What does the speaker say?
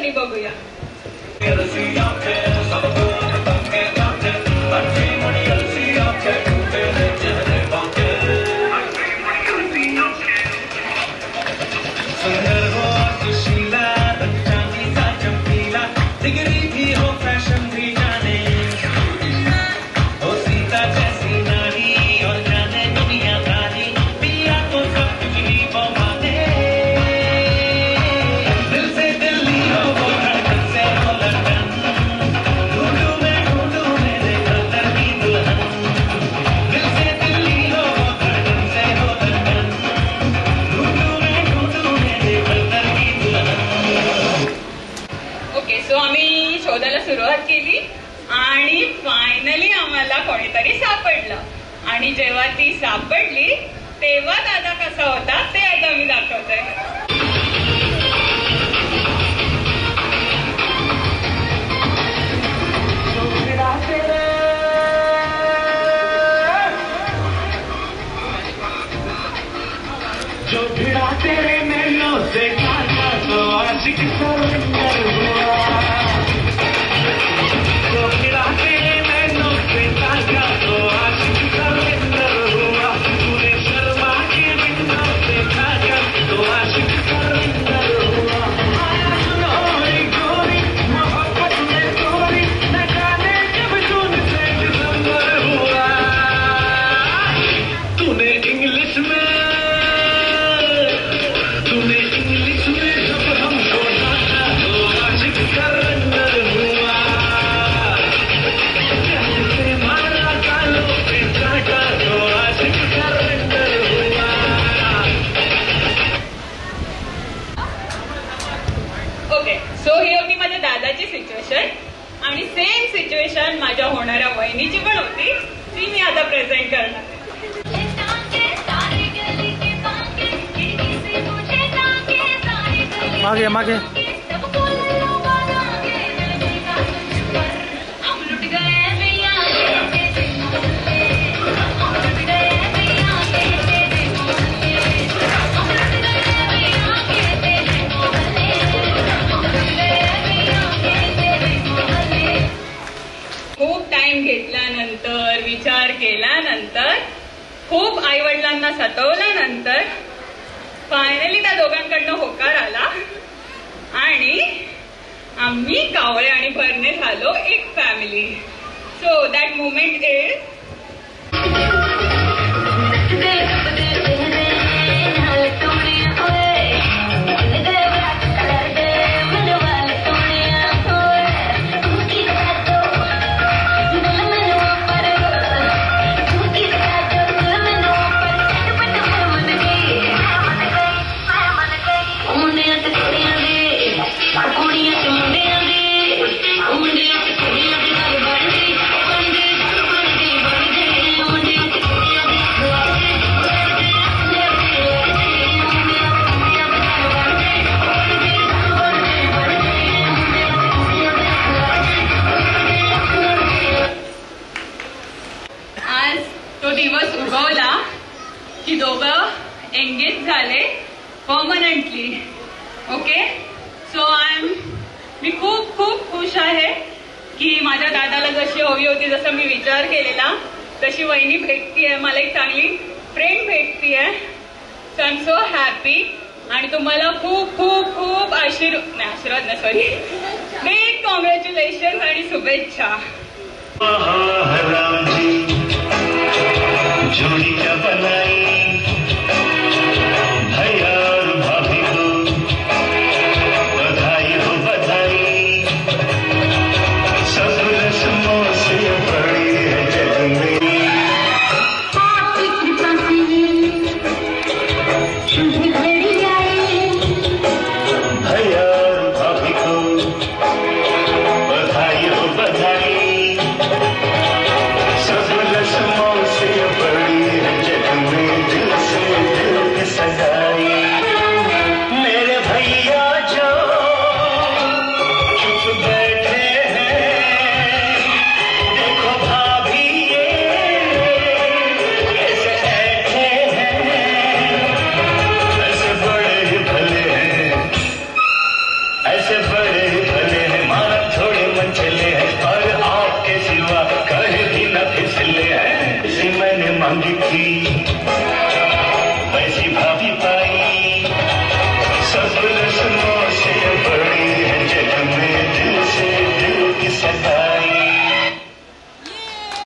दोन्ही बघूया. सुरुवात केली आणि फायनली आम्हाला कोणीतरी सापडलं. आणि जेव्हा ती सापडली तेव्हा दादा कसा होता ते आता मी दाखवते. जो भिड़ा तेरे नैनों से काटा तो आशिक सरेंडर हुआ. जो भिड़ा तेरे नैनों से काटा तो आशिक सरेंडर हुआ. तूने शर्मा के विंडो से काटा तो आशिक सरेंडर हुआ. आया सुनो रे गोरी मोहब्बत में गोरी न जाने जब जून से दिसंबर हुआ. तूने इंग्लिश में जब हमको डांटा तो आशिक सरेंडर हुआ. जैसे मारा गालों पे काटा तो आशिक सरेंडर हुआ. ओके, सो ही होती माझ्या दादाची सिच्युएशन आणि सेम सिच्युएशन माझ्या होणाऱ्या वहिनीची पण होती, ती मी आता प्रेझेंट करणार. मागे मागे खूप टाइम घेतल्यानंतर, विचार केल्यानंतर, खूप आईवडिलांना सतवल्यानंतर फायनली त्या दोघांकडनं होकार आला आणि आम्ही कावळे आणि भरणे झालो एक family. So that moment is दिवस उगवला की दोघं एंगेज झाले परमनंटली. ओके, सो मी खूप खूप खुश आहे की माझ्या दादाला जशी हवी होती, जसं मी विचार केलेला तशी वहिनी भेटतीये, मला एक चांगली फ्रेंड भेटतीये. So I am so happy आणि तुम्हाला खूप खूप खूप आशीर्वाद नाही सॉरी बिग कॉंग्रॅच्युलेशन आणि शुभेच्छा. जोड़ी क्या बनाई भैया और भाभी को बधाई हो बधाई. सब रस्मों से बड़ी है जग में भैया और भाभी को बधाई हो बधाई. सब रस्मों से बड़ी है जग में थी